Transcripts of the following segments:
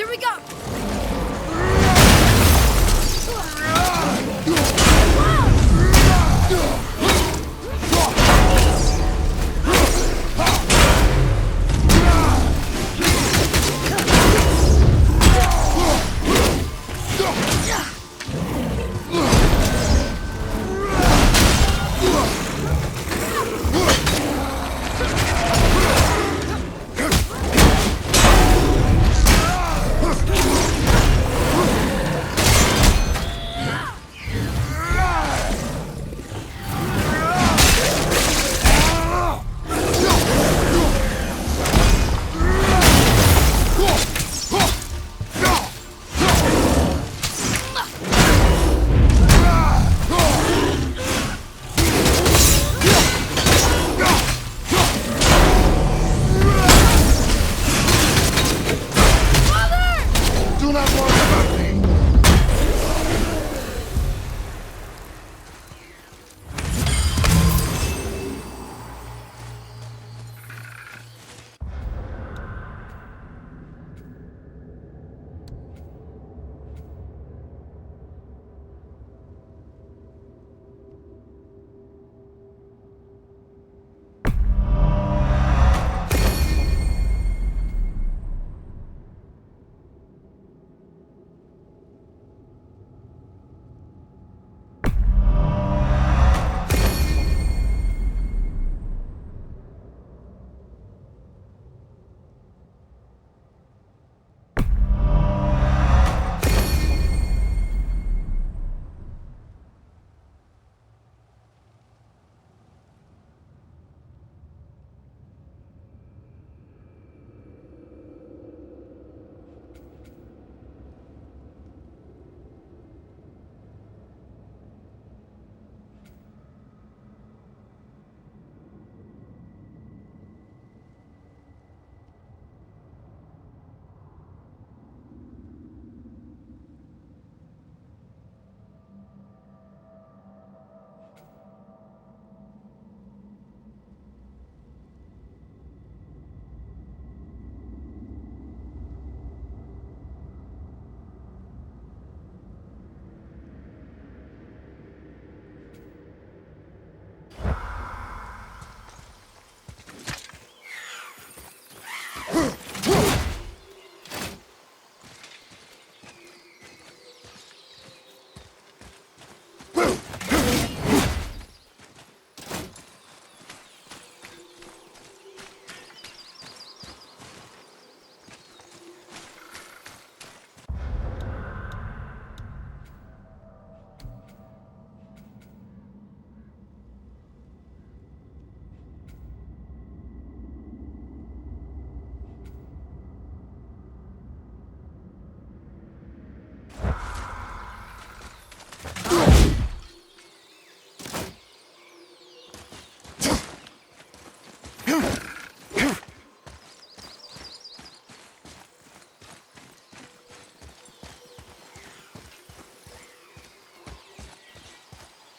Here we go!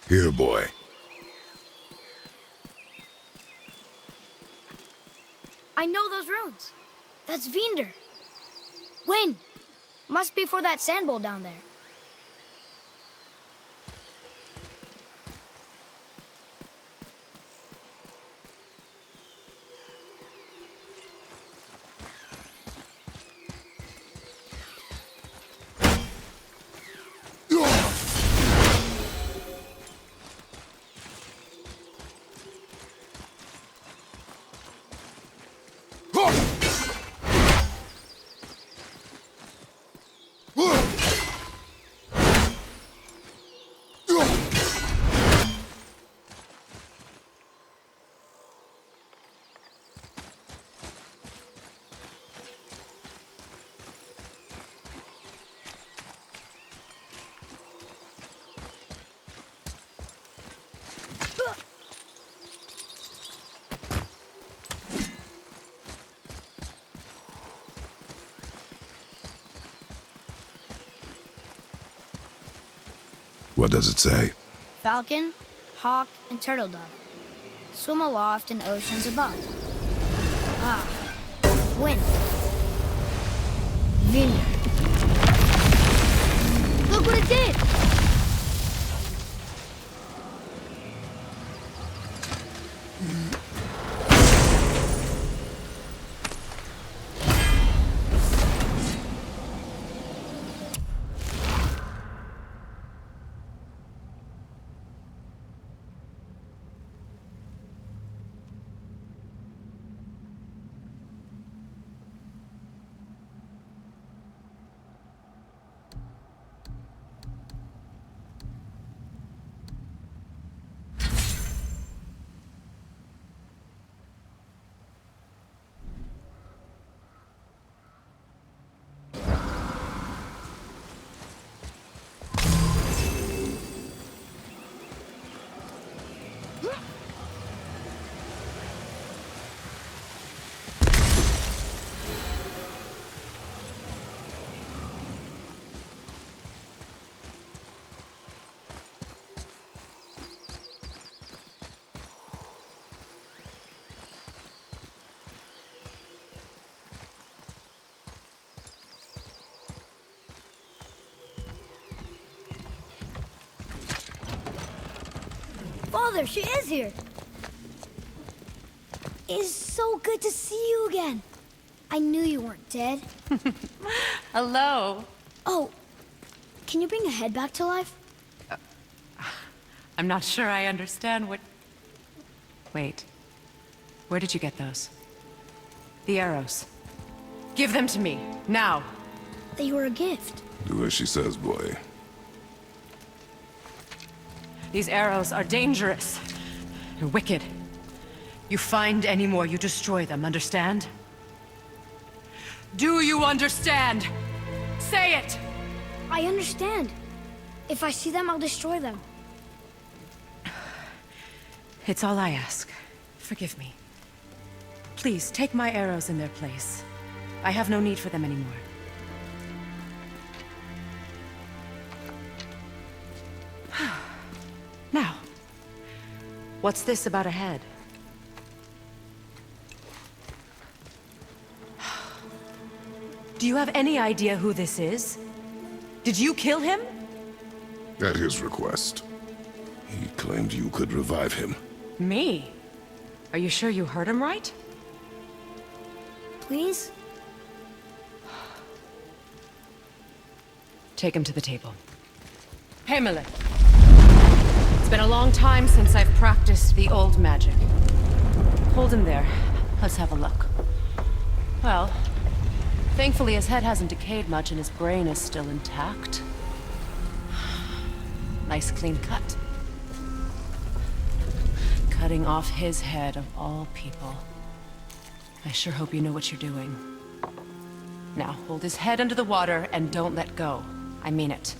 Here, boy. I know those runes. That's 𝗣𝗦. Wind. Must be for that sand bowl down there. What does it say? Falcon, hawk, and turtle dove swim aloft in oceans above. Ah, wind. 𝗣𝗦. Oh, there she is here. It is so good to see you again. I knew you weren't dead. Hello. Oh, can you bring a head back to life? I'm not sure I understand what... Wait. Where did you get those? The arrows. Give them to me, now. They were a gift. Do as she says, boy. These arrows are dangerous. They're wicked. You find any more, you destroy them, understand? Do you understand? Say it! I understand. If I see them, I'll destroy them. It's all I ask. Forgive me. Please, take my arrows in their place. I have no need for them anymore. Now, what's this about a head? Do you have any idea who this is? Did you kill him? At his request. He claimed you could revive him. Me? Are you sure you heard him right? Please? Take him to the table. 𝗣𝗦. It's been a long time since I've practiced the old magic. Hold him there. Let's have a look. Well, thankfully his head hasn't decayed much and his brain is still intact. Nice clean cut. Cutting off his head of all people. I sure hope you know what you're doing. Now, hold his head under the water and don't let go. I mean it.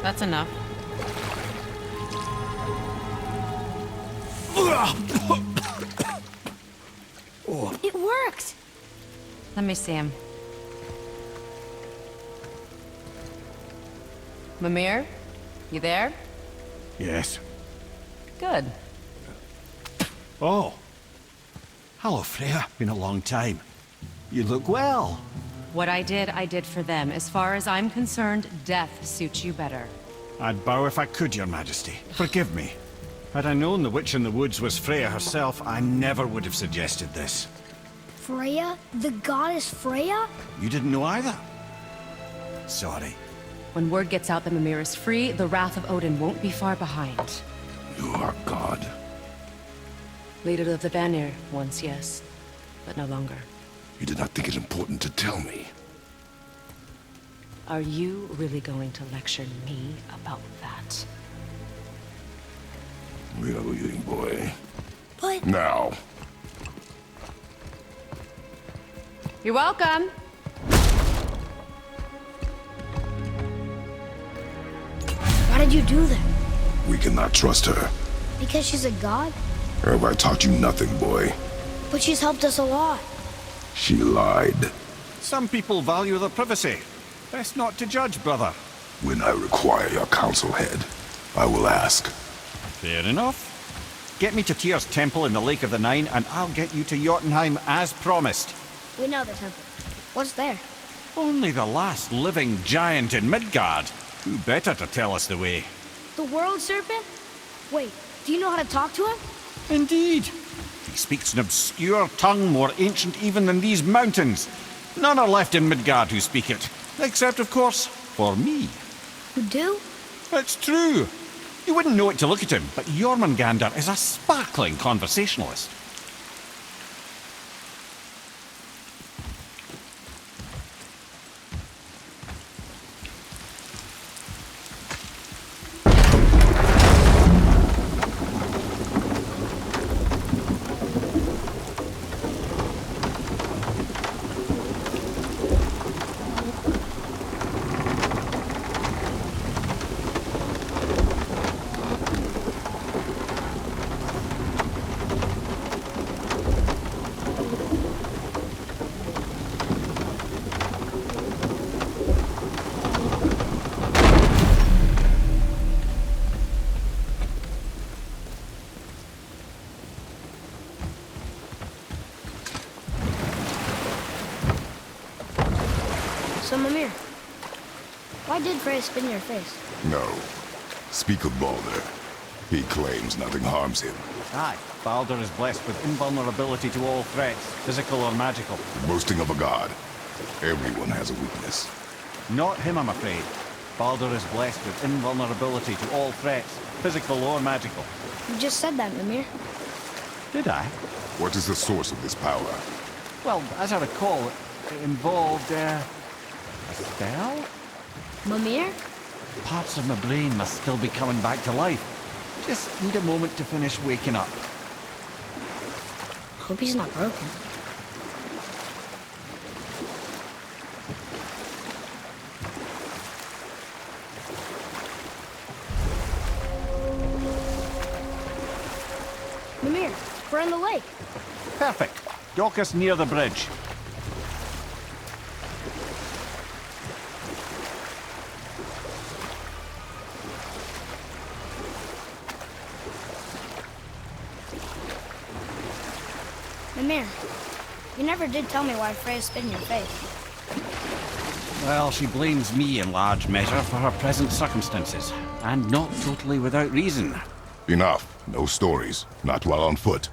That's enough. It worked! Let me see him. Mimir? You there? Yes. Good. Oh. Hello, Freya. Been a long time. You look well. What I did for them. As far as I'm concerned, death suits you better. I'd bow if I could, Your Majesty. Forgive me. Had I known the witch in the woods was Freya herself, I never would have suggested this. Freya? The goddess Freya? You didn't know either? Sorry. When word gets out that Mimir is free, the wrath of Odin won't be far behind. You are God. Leader of the 𝗣𝗦 once, yes. But no longer. You did not think it important to tell me. Are you really going to lecture me about that? We are leaving, boy. But... Now. You're welcome. Why did you do that? We cannot trust her. Because she's a god? Have I taught you nothing, boy? But she's helped us a lot. She lied. Some people value their privacy. Best not to judge, brother. When I require your council head, I will ask. Fair enough. Get me to Tyr's temple in the Lake of the Nine, and I'll get you to Jotunheim as promised. We know the temple. What's there? Only the last living giant in Midgard. Who better to tell us the way? The world serpent? Wait, do you know how to talk to him? Indeed. He speaks an obscure tongue more ancient even than these mountains. None are left in Midgard who speak it. Except, of course, for me. You do? It's true. You wouldn't know it to look at him, but Jormungandr is a sparkling conversationalist. So, Mimir, why did Freya spit in your face? No. Speak of Baldur. He claims nothing harms him. Aye, Baldur is blessed with invulnerability to all threats, physical or magical. The boasting of a god. Everyone has a weakness. Not him, I'm afraid. Baldur is blessed with invulnerability to all threats, physical or magical. You just said that, Mimir. Did I? What is the source of this power? Well, as I recall, it involved, a spell? Mimir? Parts of my brain must still be coming back to life. Just need a moment to finish waking up. Hope he's not broken. Mimir, we're in the lake. Perfect. Dock us near the bridge. Mimir, you never did tell me why Freya spit in your face. Well, she blames me in large measure for her present circumstances, and not totally without reason. Enough. No stories. Not while on foot.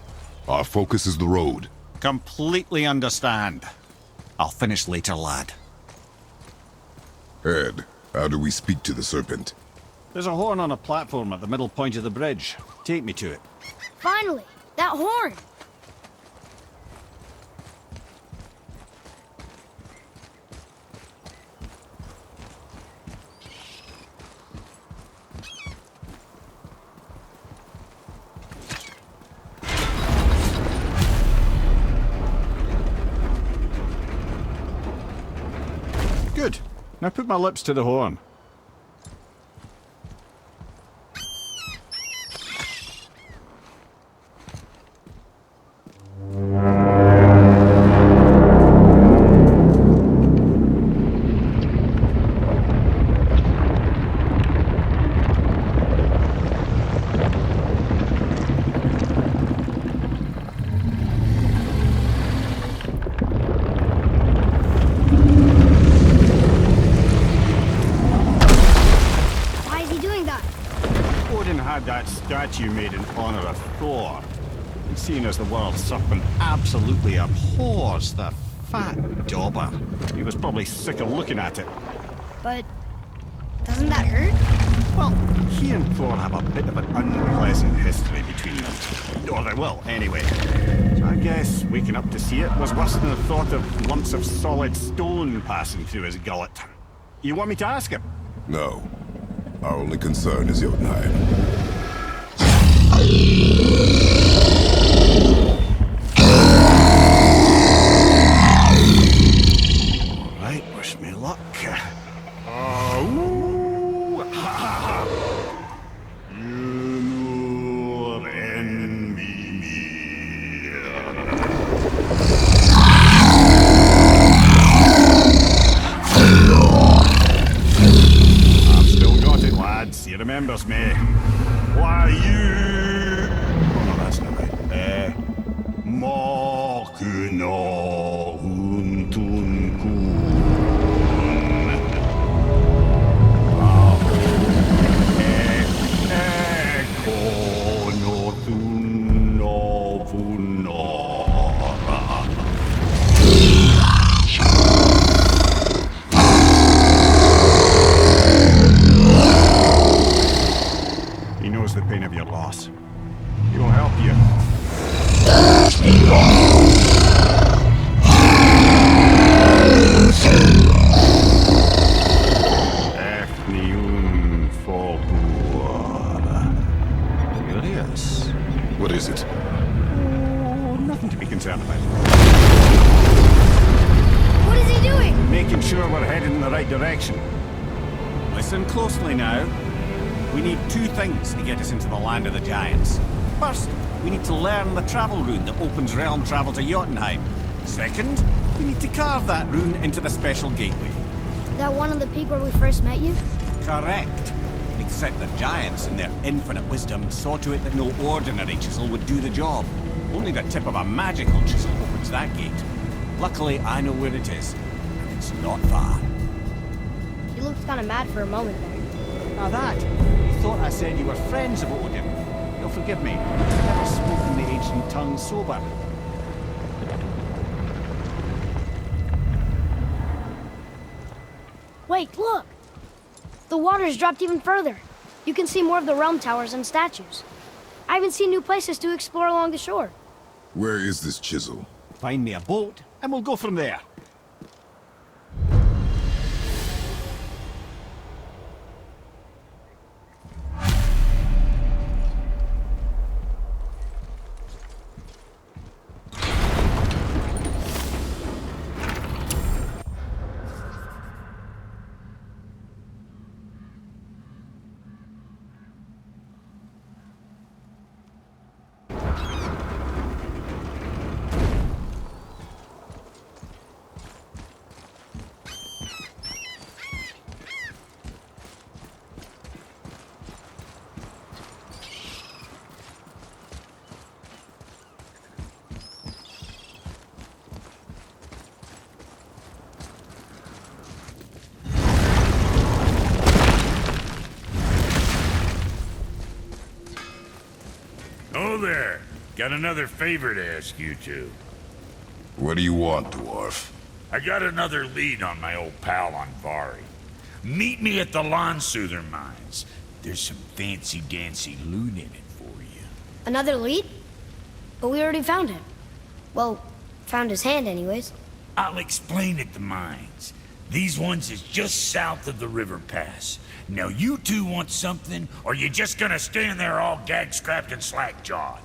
Our focus is the road. Completely understand. I'll finish later, lad. Ed, how do we speak to the serpent? There's a horn on a platform at the middle point of the bridge. Take me to it. Finally! That horn! Good. Now put my lips to the horn. That statue made in honor of Thor. And seeing as the world serpent absolutely abhors the fat dauber, he was probably sick of looking at it. But doesn't that hurt? Well, he and Thor have a bit of an unpleasant history between them. Or they will, anyway. So I guess waking up to see it was worse than the thought of lumps of solid stone passing through his gullet. You want me to ask him? No. Our only concern is Jotunheim. Alright, wish me luck. I've still got it, lads. He remembers me. Why you... Oh no, that's not right. Mokuno Huntun Kun. Eko no Thuno Funora. He knows the pain of your loss. He will help you. Efniun Fogur. Curious. What is it? Oh, nothing to be concerned about. What is he doing? Making sure we're heading in the right direction. Listen closely now. We need two things to get us into the land of the giants. First, we need to learn the travel rune that opens realm travel to Jotunheim. Second, we need to carve that rune into the special gateway. That one on the peak where we first met you? Correct. Except the giants, in their infinite wisdom, saw to it that no ordinary chisel would do the job. Only the tip of a magical chisel opens that gate. Luckily, I know where it is, and it's not far. looked kind of mad for a moment there. Now that, you thought I said you were friends of Odin. You'll forgive me. I've never spoken the ancient tongue sober. Wait, look! The water's dropped even further. You can see more of the realm towers and statues. I even see new places to explore along the shore. Where is this chisel? Find me a boat, and we'll go from there. Oh there. Got another favor to ask you two. What do you want, dwarf? I got another lead on my old pal on 𝗣𝗱. Meet me at the 𝗣𝗱 mines. There's some fancy-dancy loot in it for you. Another lead? But we already found him. Well, found his hand anyways. I'll explain at the mines. These ones is just south of the river pass. Now you two want something, or you just gonna stand there all gag-scrapped and slack-jawed?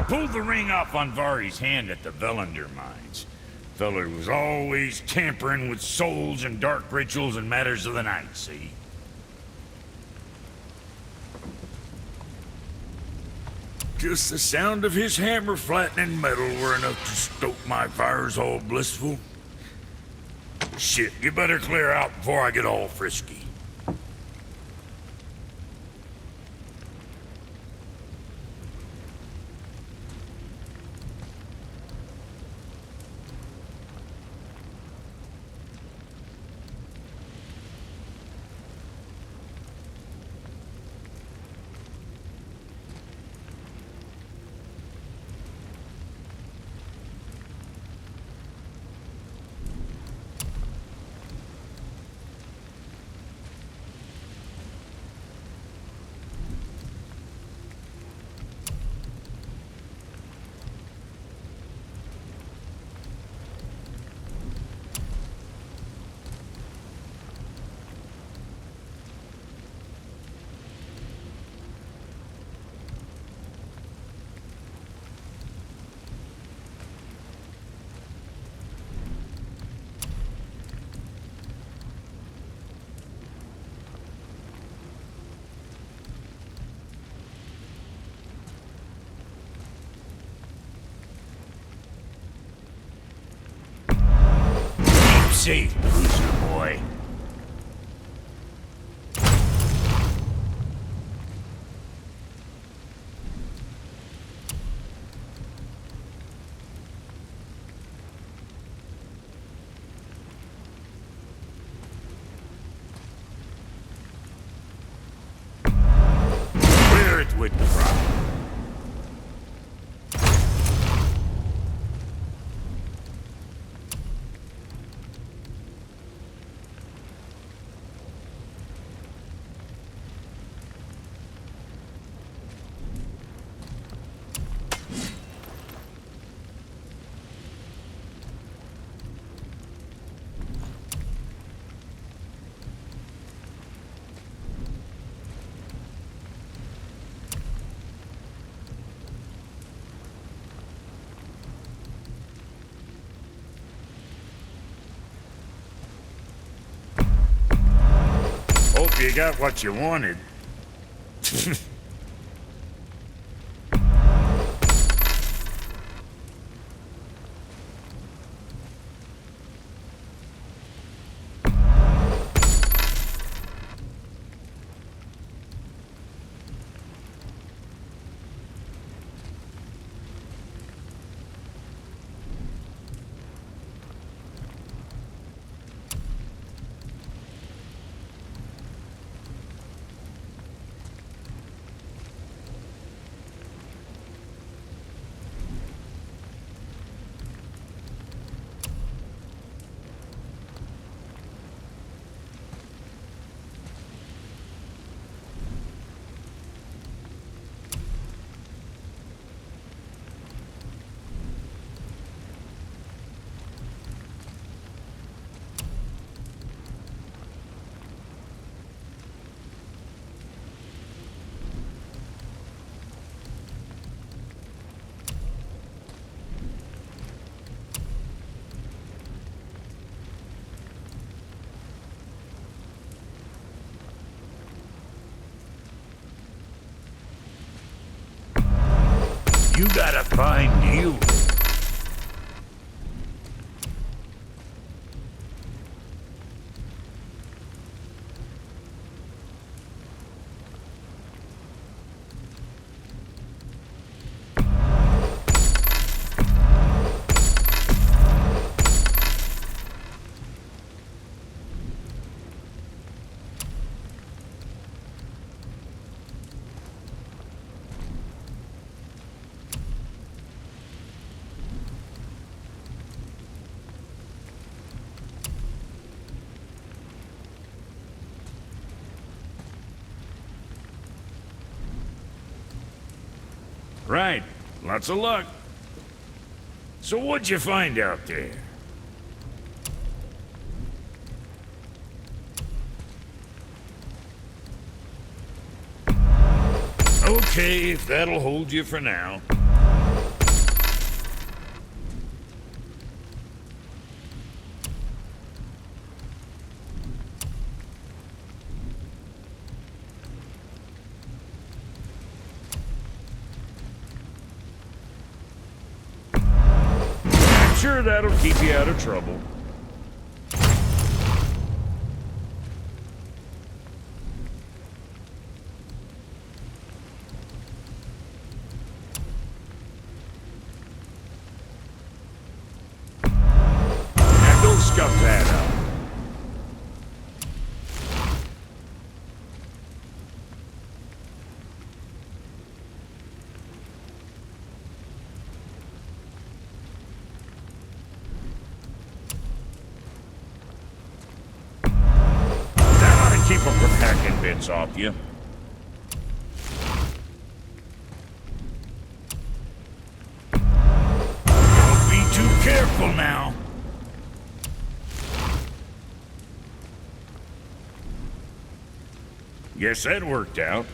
Pulled the ring off on 𝗣𝗱's hand at the 𝗣𝗠 mines. Feller was always tampering with souls and dark rituals and matters of the night, see? Just the sound of his hammer flattening metal were enough to stoke my fires all blissful. Shit, you better clear out before I get all frisky. Safe, bruiser boy. Clear it with the crowd. Hope you got what you wanted. You gotta find you. Right. Lots of luck. So what'd you find out there? Okay, if that'll hold you for now. Sure, that'll keep you out of trouble. Now go scuff that up. Keep them from hacking bits off you. Don't be too careful now. Guess that worked out.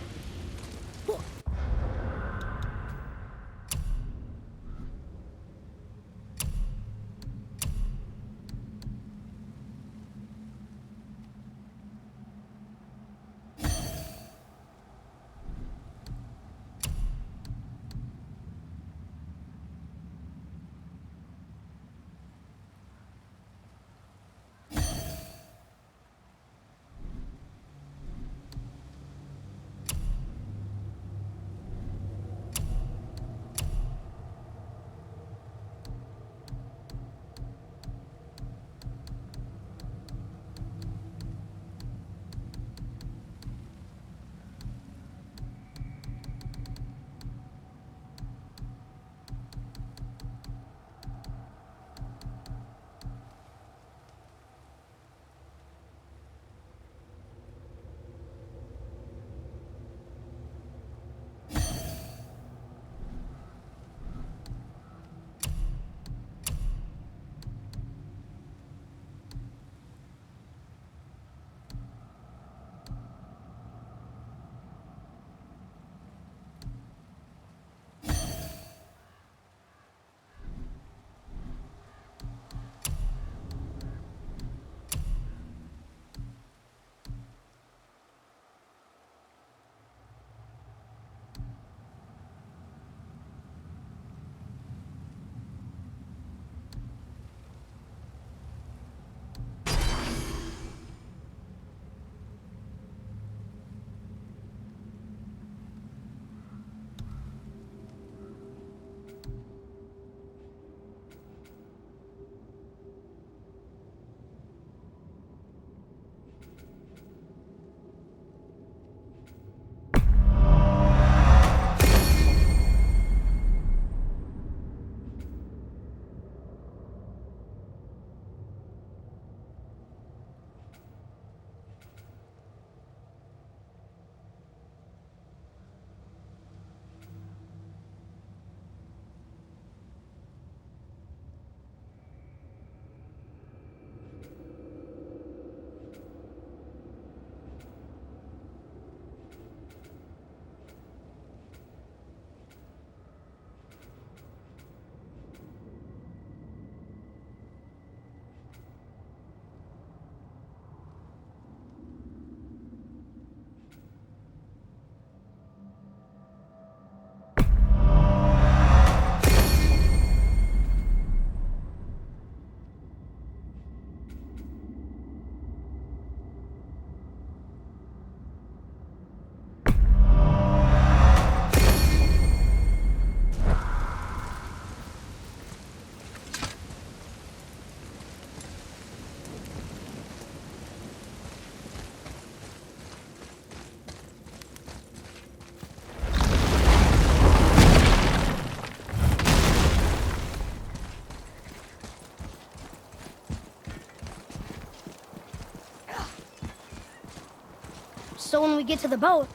So when we get to the boat,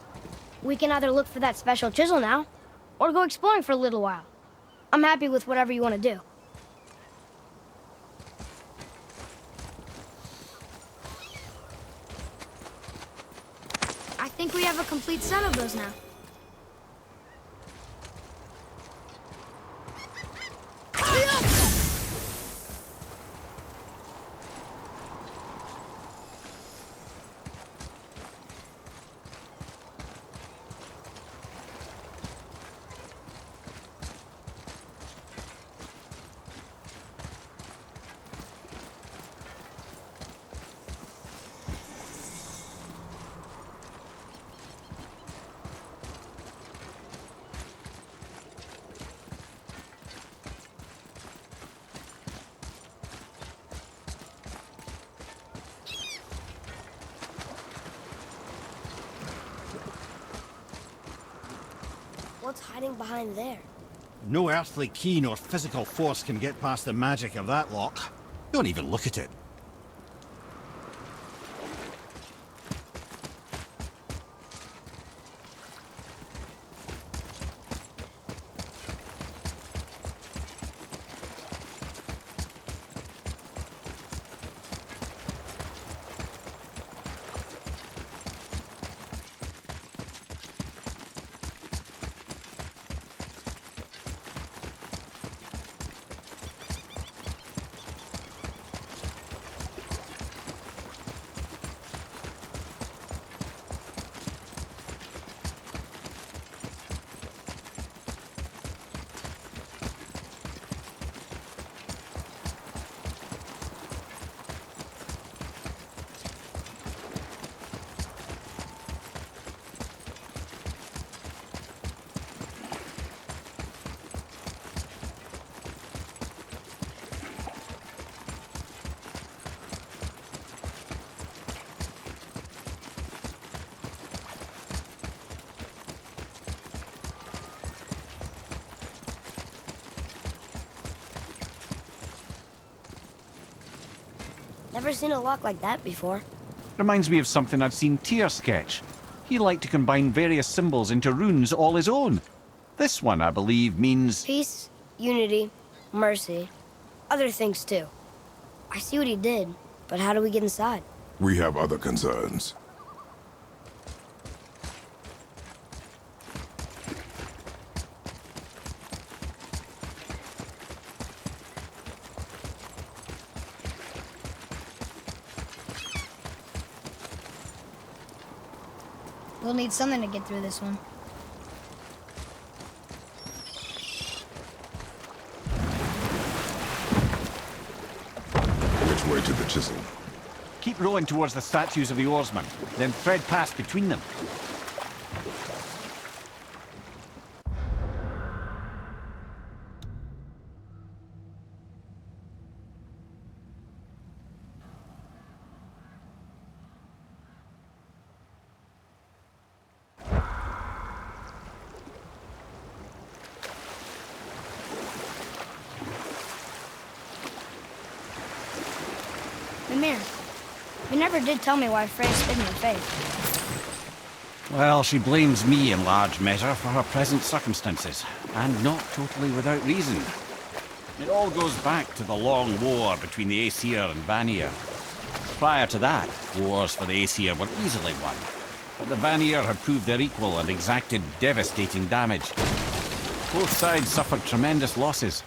we can either look for that special chisel now, or go exploring for a little while. I'm happy with whatever you want to do. I think we have a complete set of those now. What's hiding behind there? No earthly key nor physical force can get past the magic of that lock. Don't even look at it. Never seen a lock like that before. Reminds me of something I've seen Tyr sketch. He liked to combine various symbols into runes all his own. This one, I believe, means... Peace, unity, mercy. Other things too. I see what he did, but how do we get inside? We have other concerns. We'll need something to get through this one. Which way to the chisel? Keep rowing towards the statues of the oarsmen, then thread past between them. Mimir, you never did tell me why Frey spit in your face. Well, she blames me in large measure for her present circumstances, and not totally without reason. It all goes back to the long war between the Aesir and Vanir. Prior to that, wars for the Aesir were easily won, but the Vanir had proved their equal and exacted devastating damage. Both sides suffered tremendous losses,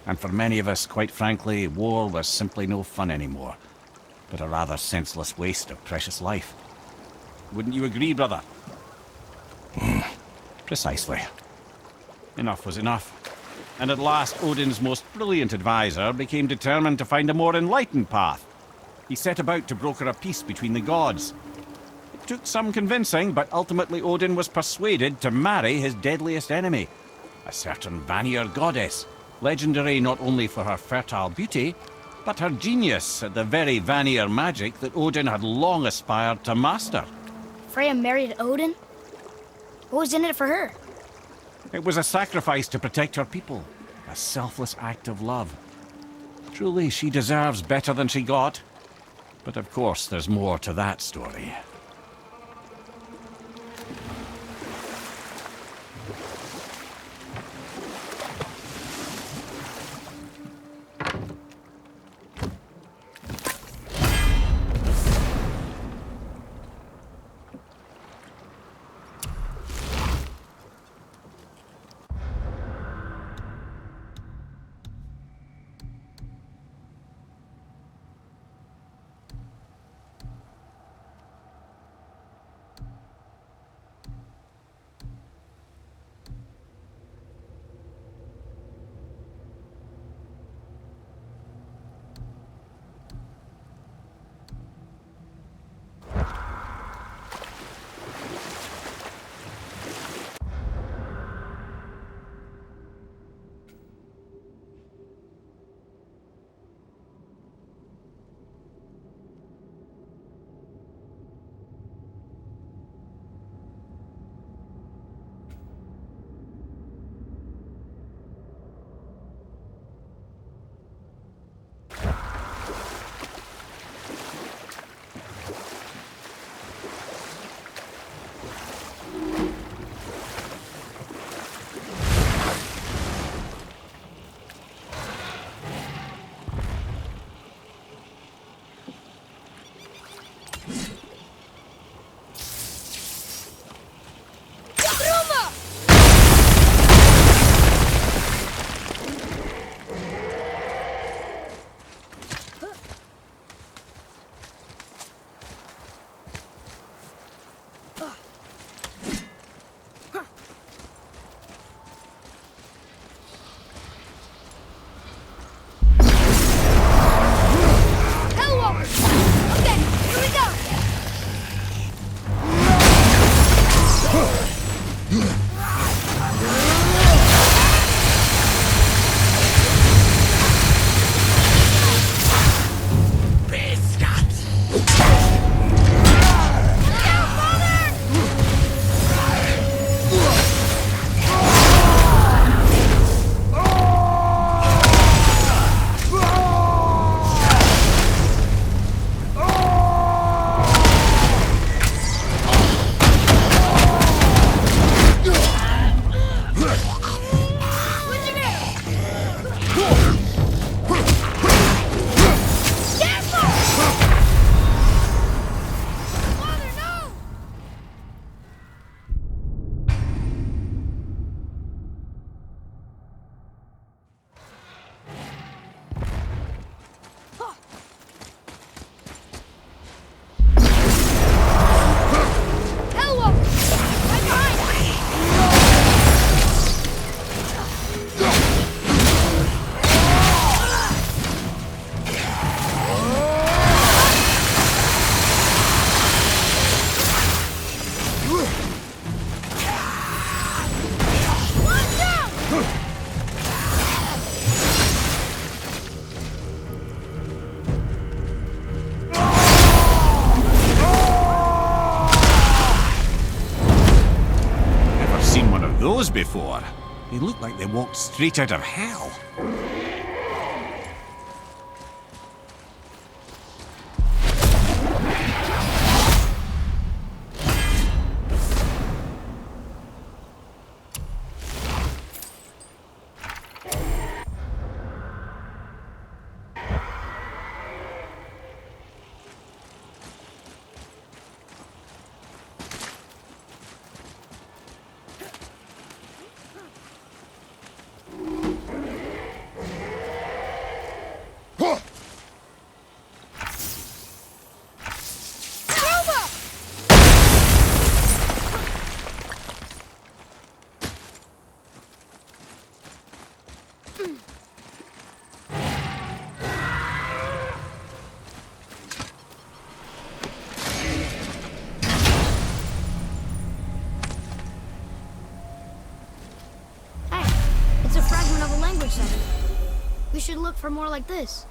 and for many of us, quite frankly, war was simply no fun anymore, but a rather senseless waste of precious life. Wouldn't you agree, brother? Precisely. Enough was enough. And at last, Odin's most brilliant advisor became determined to find a more enlightened path. He set about to broker a peace between the gods. It took some convincing, but ultimately Odin was persuaded to marry his deadliest enemy, a certain Vanir goddess, legendary not only for her fertile beauty, but her genius at the very Vanir magic that Odin had long aspired to master. Freya married Odin? What was in it for her? It was a sacrifice to protect her people, a selfless act of love. Truly, she deserves better than she got. But of course, there's more to that story. those before. They look like they walked straight out of hell. It's a fragment of a language center. We should look for more like this.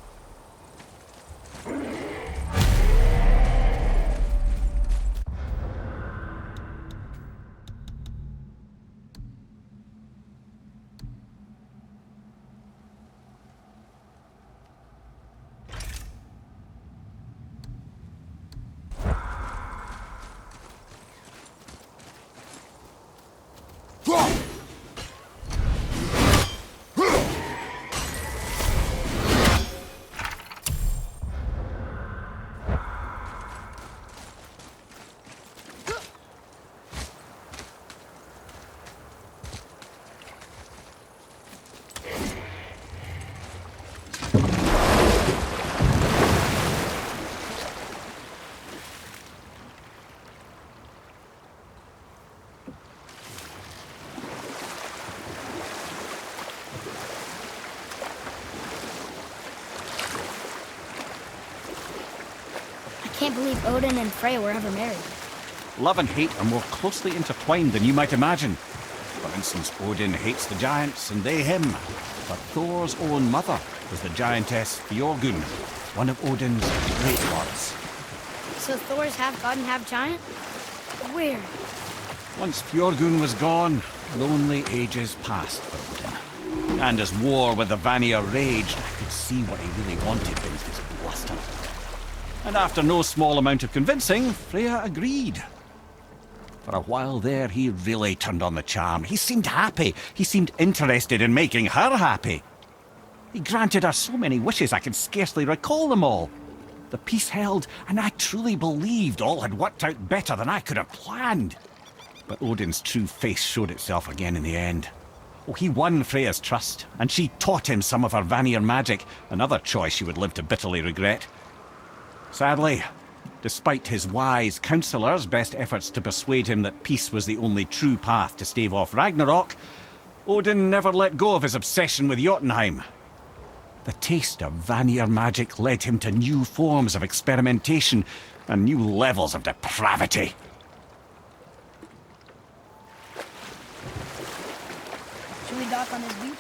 I can't believe Odin and Freya were ever married. Love and hate are more closely intertwined than you might imagine. For instance, Odin hates the giants and they him. But Thor's own mother was the giantess 𝗣𝗱, one of Odin's great gods. So Thor's half god and half giant? Weird. Once 𝗣𝗱 was gone, lonely ages passed for Odin. And as war with the 𝗣𝗱 raged, I could see what he really wanted beneath his bluster. And after no small amount of convincing, Freya agreed. For a while there, he really turned on the charm. He seemed happy. He seemed interested in making her happy. He granted her so many wishes I can scarcely recall them all. The peace held, and I truly believed all had worked out better than I could have planned. But Odin's true face showed itself again in the end. Oh, he won Freya's trust, and she taught him some of her 𝗣𝗱 magic, another choice she would live to bitterly regret. Sadly, despite his wise counsellors' best efforts to persuade him that peace was the only true path to stave off Ragnarok, Odin never let go of his obsession with Jotunheim. The taste of 𝗣𝗱 magic led him to new forms of experimentation and new levels of depravity. Should we dock on this beach?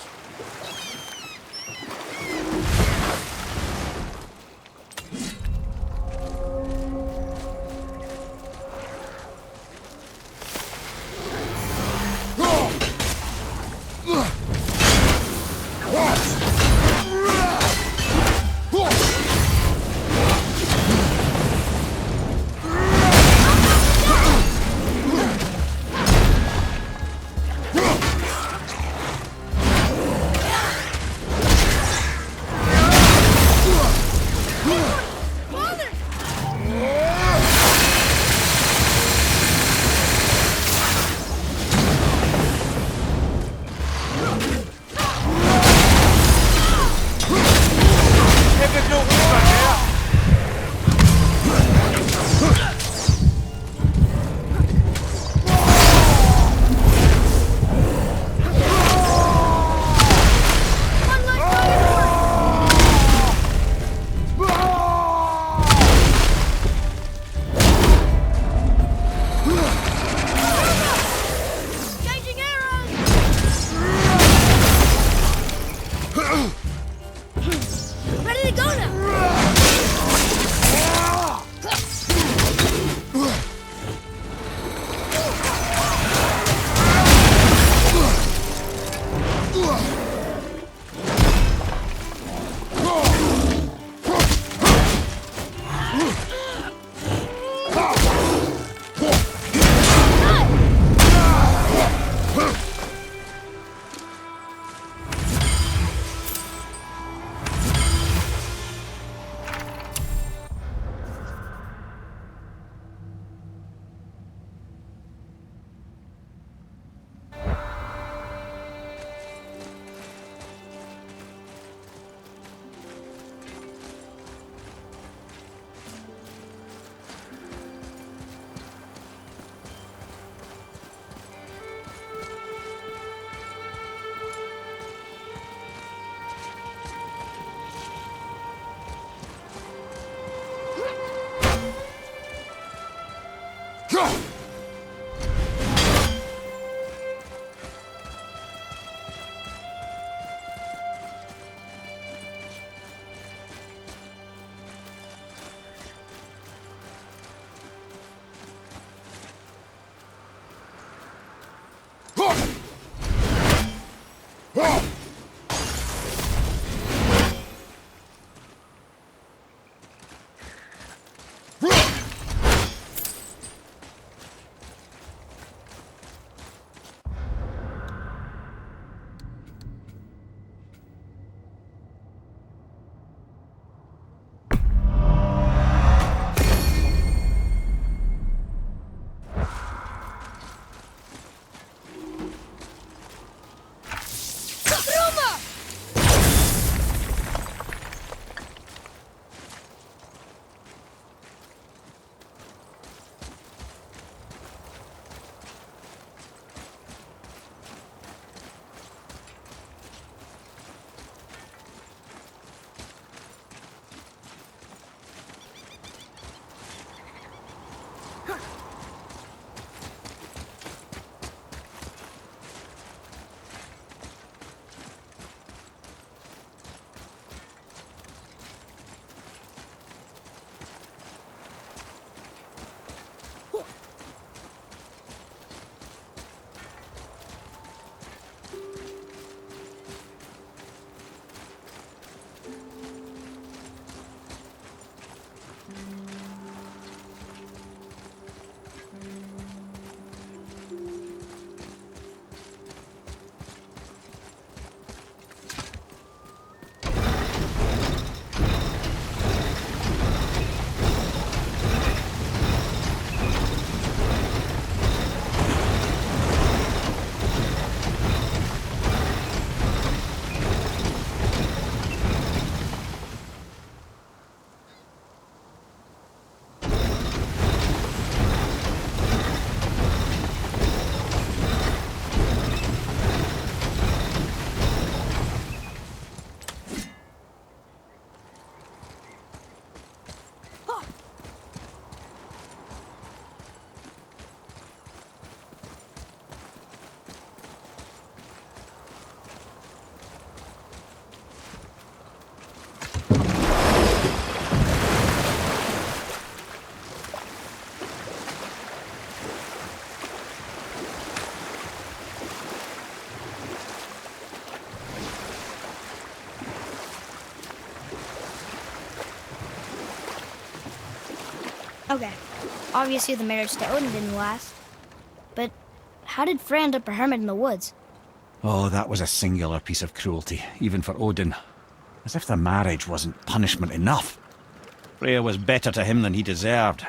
Okay, obviously the marriage to Odin didn't last. But how did Frey end up a hermit in the woods? Oh, that was a singular piece of cruelty, even for Odin. As if the marriage wasn't punishment enough. Freya was better to him than he deserved.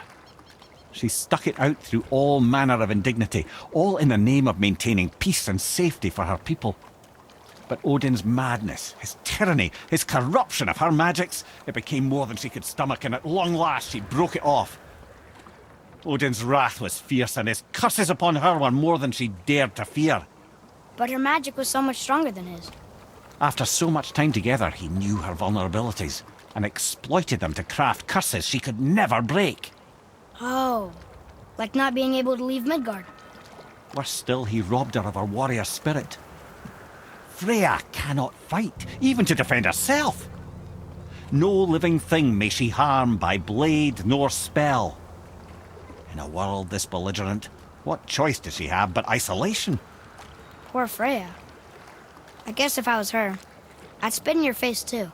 She stuck it out through all manner of indignity, all in the name of maintaining peace and safety for her people. But Odin's madness, his tyranny, his corruption of her magics, it became more than she could stomach, and at long last she broke it off. Odin's wrath was fierce, and his curses upon her were more than she dared to fear. But her magic was so much stronger than his. After so much time together, he knew her vulnerabilities, and exploited them to craft curses she could never break. Oh, like not being able to leave Midgard. Worse still, he robbed her of her warrior spirit. Freya cannot fight, even to defend herself. No living thing may she harm by blade nor spell. In a world this belligerent, what choice does she have but isolation? Poor Freya. I guess if I was her, I'd spit in your face too.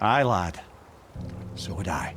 Aye, lad. So would I.